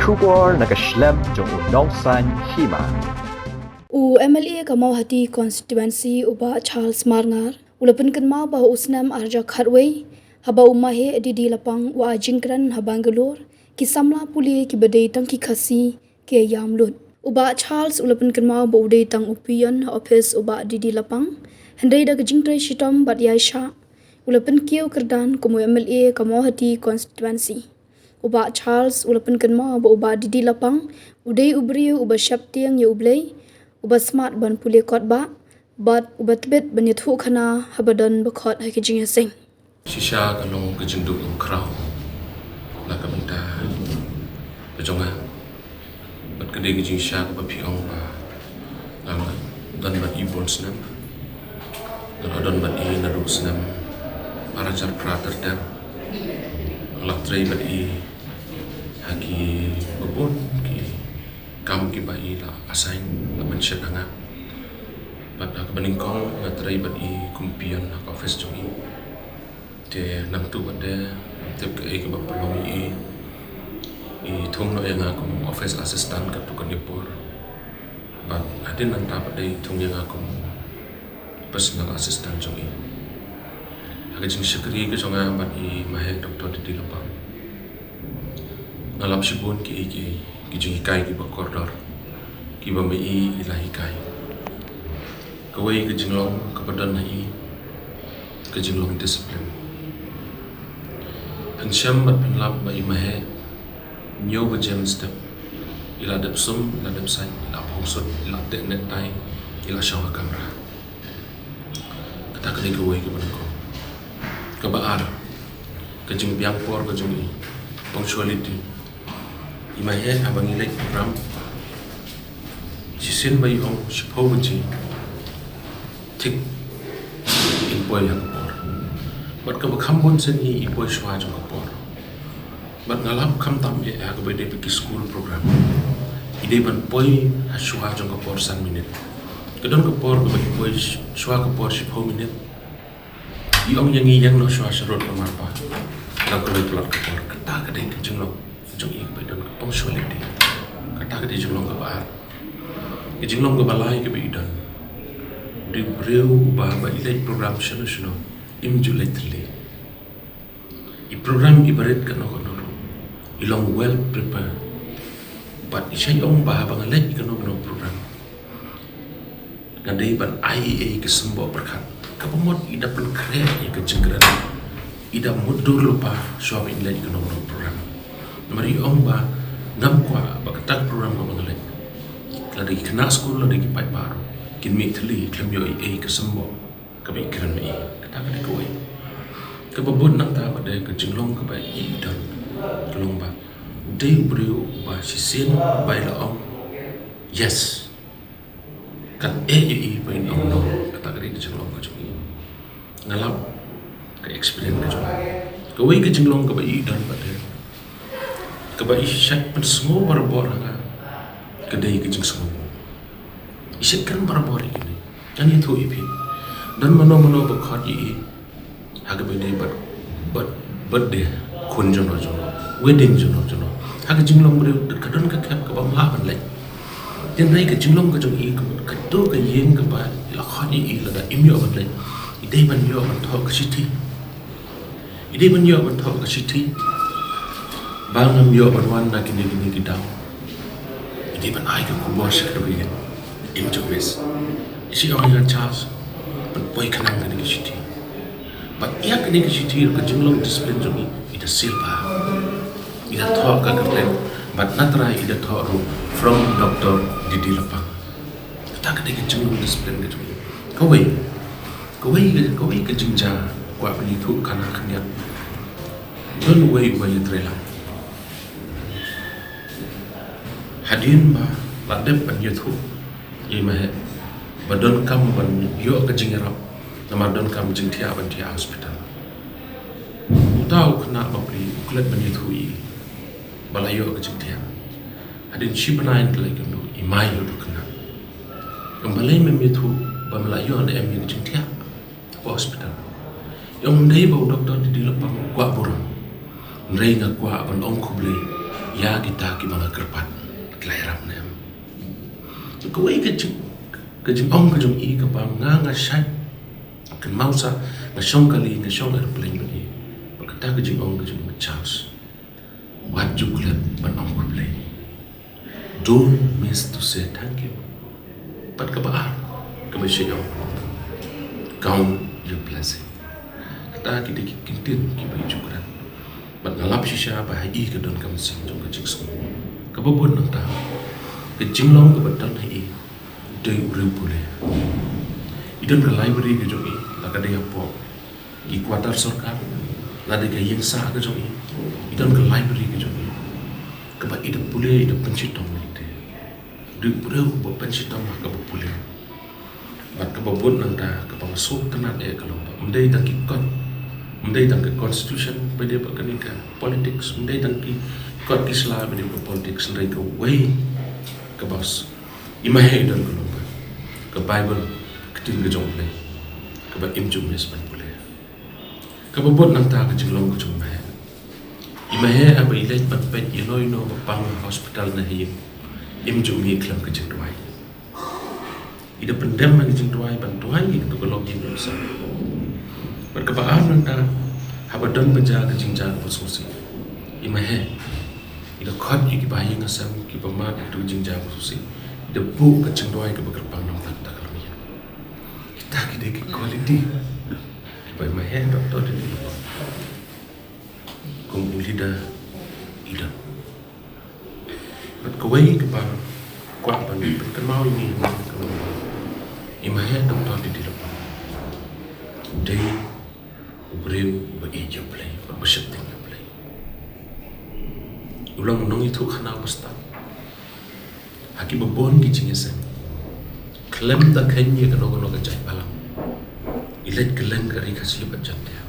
Shubor nakaslem jong unongsan Hima. MLA Kamau Hati constituency uba Charles Marngar Pynkynmaw bah usnam arja kharway Haba Maheh di Lapang wa Jingkren Bangalore ki samla Pule ki badai tang ki khasi ke yamlut uba Charles Pynkynmaw ba udai tang upian office uba di Lapang hendai da Jingkren shitam bat yaisha Pynkynmaw kerdan komo MLA Kamau Hati constituency uba Charles Pynkynmaw ba uba di Lapang udai ubriu uba syaptiang ya ublay uba smart ban Pule kot ba bat uba tebet ban yathu khana habadan bakot ha kijing sing Shisha kalong kejenduk kraw la ka benta jonga bat kede kejing sha ka piong ba lama dan bat ibon snam dan bat i naru snam para jar prater dan la trei bat i haki babon ki kam ki ba i la asain la mention anga bat ka beningkong la trei bat i kumpion ka office jongi te nam tu bade te ke ba pelong i thong no yang aku office assistant ka tu kan dipor ba adin nan ta bade thong yang aku personal assistant jongi aga jing shikri ke jonga ba i Maheh doktor di Lapang ngalap sibon ki jing kai ki ba koridor ki ba mai ilahi kai kawai ke jinglong kepadan i ke jinglong disiplin Pensyam bat penlam ba Maheh nyo ba jam step ila dap sum ila dap sai ila phosot ila tek net tai ila shawa kamera kata kali gawai ke banko ke baar ke jing biang por ke jing punctuality Maheh abang ilek program sisin ba yung sipo ji tik in boy yang bat ka bakham bon sen i boy shwa jong kapor bat ngalap kham tam ye aga be de ki school program ide ban boy shwa jong kapor san minute kedon kapor ba boy shwa kapor 10 minute i ong yang no shwa sharot mar pa la ko le plot kapor kata ka de ki jong lo jong i be don kapong shwality kata ka de jong lo ka ba ki jong lo ka balai ke be idan di breu ba ile program shano immediately i program ibarat kan ono ilong well prepared but isay ong ba bangalay kan ono program ngandai ban IEA ke sembo berkat kapamot ida pen kre ke Jingkren ida mudur lupa suami ilay kan ono program mari ong ba ngam kwa ba katak program ko bangalay lagi kena school lagi pai baru kin mi thli klem yo IEA ke sembo kabe kren mi kata ka ko ke babon nang ta ba de ke jinglong ka ba i dan kelong ba de brio ba sisin ba la ong yes kan i ba in ong no kata ka de jinglong ka jumi ngalap ke experience ka jumi ke wei ke jinglong ka ba i dan ba de ke ba i shat pen semua barbor nga ke de ke jing semua isik kan barbor ini kan itu ipi dan mano bakhat i haga bede birthday kun jono wedding jono haga jinglong bre kadon ka khap ka bam la ban le tin rai ka jinglong ka jong i ka to ka yeng ka ba la khani i la da imyo ban le idei ban yo ban tho ka siti idei ban yo ban tho ka siti bangam yo ban wan na kini ki daw idei ban ai ka ku bo shak ka bi into this isi ong ya Charles boy kanang kani kishiti but iya kani kishiti ka jinglong discipline jongi ida silpa ida thok ka kerten but natra ida thok from doctor di Lapang ta kani ka jinglong discipline ka jongi kawai ka jingja kwa pani thu kana khanya don way trela hadin ba ladep an yathu ye Maheh badon kam ban yo ka jingrap nama don kam jingthia ban thia hospital utau khna bapri uklet ban yithui bala yo ka jingthia adin shipnain like no imai yo khna kambalai mem yithu bamla yo na em jingthia hospital yong dei bo doctor di Lapang kwa burang rei nga kwa ban ong khuble ya kita ki mga kerpat kelairam nem kawai ke jing ong ke jong i ke bang nga shat kan mau sa nga shong kali nga shong airplane ni bakata ke jing ong ke jong Charles what you could ban ong ko play don't miss to say thank you but ka ba ka ba siya count your blessing kita ki de kintin ki ba jukran bat ngalap shisha ba hai ke don kam sing jong ka jik song ka ba bon nang ta ke jing long ka batan hai dei uru pule idon ka library ke jong i la ka de po ki kuatar sarkar la de ka yeng sa ke jong i idon ka library ke jong i ka ba ida pule ida pencitong ni te de uru ba pencitong ka ba pule bat ka ba bon nang ta ka ba masuk tenan e ka long mdei ta ki kon mendai tang ke constitution bede pa kanika politics mendai tang ki kot islam bede pa politics ndai ke way ke bas Maheh dan ke lomba ke bible ketin ke jong play ke ba im jum mes ban pule ke ba bot nang ta ke jinglong ke jong Maheh aba ilai ban pet iloi no pang hospital na hi im jum mi klam ke jing duai ida pendem man jing duai ban duai ke to ke log jing sa berkebaan nanda haba don penjaga jingjaga bersusi Maheh ida khot ki bayi ngasam ki pama itu jingjaga bersusi ida bu ke cengdoi ke berkepang nang tak tak kalmian kita ki de quality by Maheh doktor di kum ulida ida berkawai ke bang kuat ban Pynkynmaw ini Maheh doktor di Lapang day Ubreu ba eja play ba bashating play ulang nong itu khana basta haki ba bon ki chingesen klem da khanye ka no ka jai balam ilet kelen ka ri khasi ba jat ya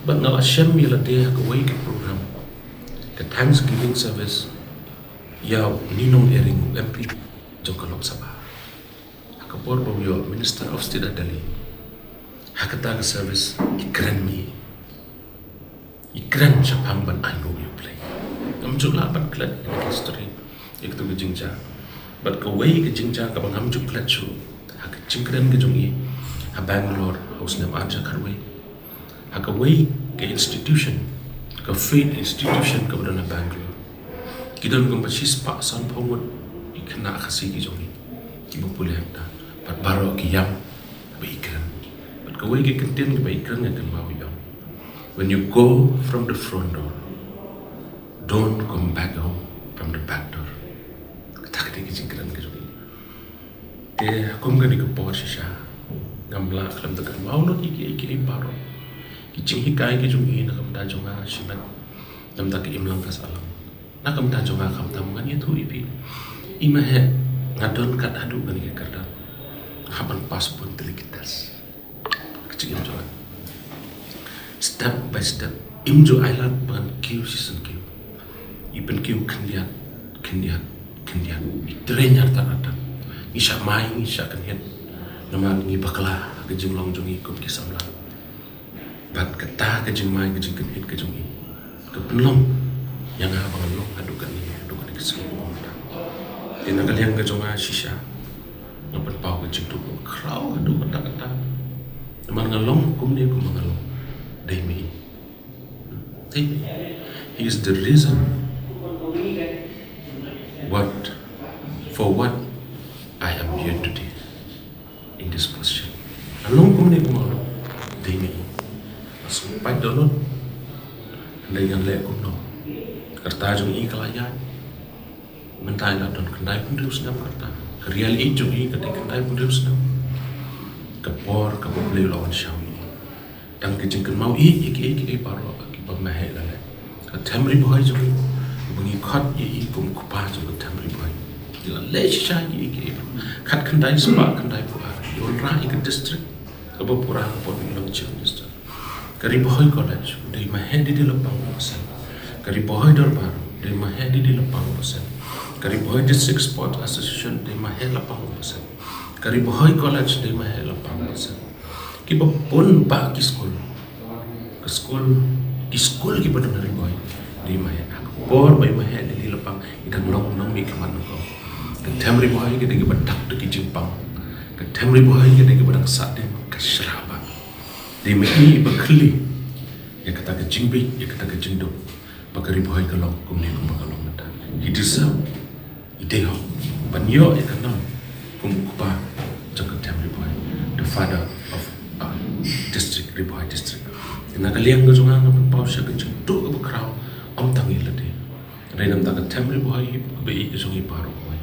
ba na shem yela de ka wai ka program ka thanksgiving service ya ninong ering MP jokalok sabah ka por ba yo minister of state Delhi hakata service ikran mi ikran chapang ban I know you play am jula ban klat history ek to jingja but ka way ke jingja ka bang am juk klat chu hak Jingkren ke jongi ha Bangalore house nam aja karwe hak way ke institution ka faith institution ka bana Bangalore kidon ko ba sis pa san phomot ikna khasi ki jongi ki bu pule ta pat baro ki yam ba ikran kawai ke kentin ke baikran yang kan mau yang when you go from the front door don't come back home from the back door tak de Jingkren ke jogi ke kom ga ni ke por shisha gamla klam da kan mau no ki baro ki ching hi kai ke jogi na kam da jonga shiman nam da ke imlang ka salam na kam da jonga kam tam ngan ye thu ipi Maheh ngadon kat adu kan ke karda haban pas pun telikitas kecil jalan step by step imjo island ban kiu season kiu ipen kiu kendian itrenya tarata isha mai isha kendian nama ngi bakla ke jinglong jongi kum ki samla bat kata ke jing mai ke jing kendian ke jongi ke penlong yang abang long adukan ke semua ina kalian ke jonga shisha ngapan pau ke jing tu krau adu kata mangalong kumne ko mangalong dai me he is the reason what I am here today in this position along kumne ko mangalong dai me asu pai dolon dai yang le ko no karta jong i kalayan mentai na don kendai pun terus nam karta real i jong i ketika kendai pun terus nam kapor kapo play lawan shawi tang ke Jingkrenmaw i paro ki pa Maheh la ka thamri boy jo bungi khat i kum kupa jo thamri boy la le sha i ki khat khandai spa khandai pura yo ra i ke district kapo pura kapo long chief minister kari boy college dei Maheh di Lapang pasan kari boy darbar dei Maheh di Lapang pasan kari boy district sport association dei Maheh Lapang pasan kari boy college di Maheh Lapang pasan ki ba pun ba ki school ki school ki ba nari boy di Maheh por by Maheh di Lapang idang long nong mi kaman ko ke temri boy ke degi badak de Jingpang ke temri boy ke degi badak saden ke shraba di mi bakli ya kata ke Jingbi ya kata ke Jingdo bakari boy ke long kumni kum bakalong mata he deserve ideo banyo ya kanam kum kupa jang ke temri boy the father of district Riboy district ina kaliang ke junga ngam pau sha ke Jingdo ke bakrau om tangi lade Renam tak temri boy be ke jungi paro boy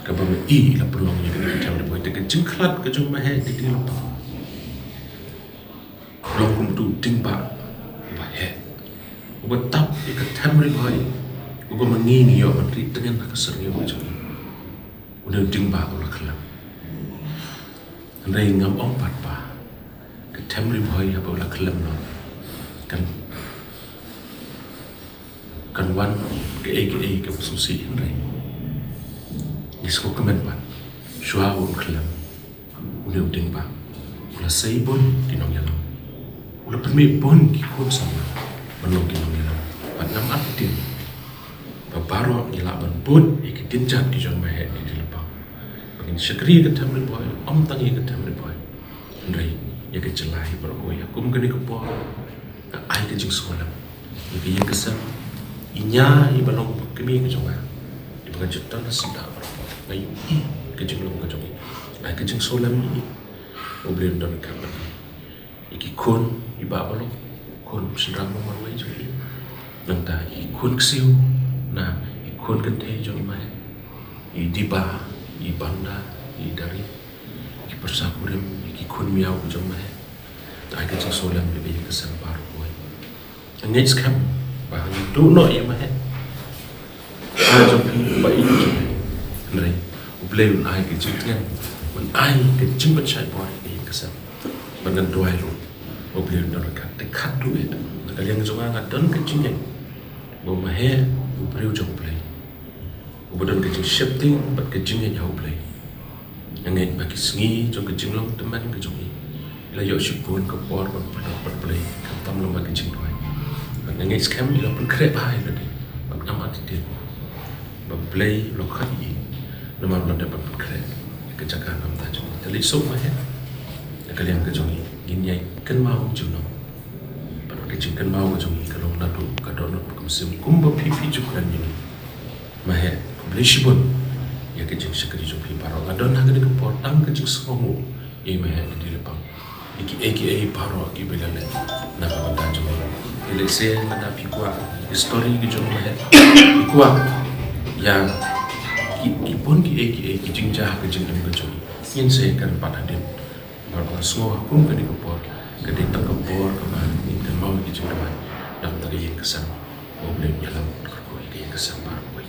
ka ba i la pelong ni ke temri boy te ke Jingkren ke jung Maheh di Lapang long kum tu tingba Maheh uba tap ke temri boy uba mangini yo menteri dengan nak seryo ke jung udah tingba ulah kelam andai ngam om pat pa ke temri boy apa ulah kelam no kan kan wan ke susi ndai isko kemen pan shwa un khlam ule uding ba ula sei bon kinong yalam ula permi bon ki khon sama manong kinong yalam pan nam atin ba baro ila ban bon ikitin jat ki jong Maheh di Lapang bagin syakri ke tamri boy om tangi ke tamri boy ndai ya ke celai baro boy akum ke ni ke po ai ke jing sekolah ya ke sam inya ibalong kami ke jonga di pengajutan senda berapa ngayu ke jenglong ke jongi ai ke jeng solam ni oblen don kaban iki kon iba balong kon sendang nomor wai jongi nang ta ikon ksiu na ikon kan te jongi mai i diba i banda i dari i persakurim iki kon miau ke jong mai ai ke jeng solam lebih ke san baru boy ngets kam bahang itu no ya Maheh ajak baik je nai ubleu ai ke Jingkren men ai ke Jingkren chai boy ni kesam bangan doai ru ubleu don ka te khat tu et kalian jonga ngadon ke Jingkren bo Maheh ubleu jong play ubadon ke shifting bat ke Jingkren ya ubleu ngai bagi sengi jong ke Jinglong teman ke jongi la yo shipun ke por ban play kam lomba ke Jingkren ngai scam ila pun krep hai tadi bab amat dia bab play lokali nama belum dapat pun krep kejagaan am tajuk tali sok Maheh kalian ke jongi ginyai Khynnah juno pada ke Khynnah jongi kalau nadu kadon kumsim kumba pipi Jingkren ini Maheh beli shibun ya ke jing sekali jopi paro ngadon ha ke por am ke jing songo e Maheh di Lapang iki paro ki belale na ka jongi Ilese lada pikwa histori ke jong Maheh pikwa yang ipon ki jingjah ke jing ke jong yin se kan padadin baru semua hukum ke dikepor ke ditang kepor ke mana ni kan mau ke jing dam tak yin kesan boleh jalan ke kesam baru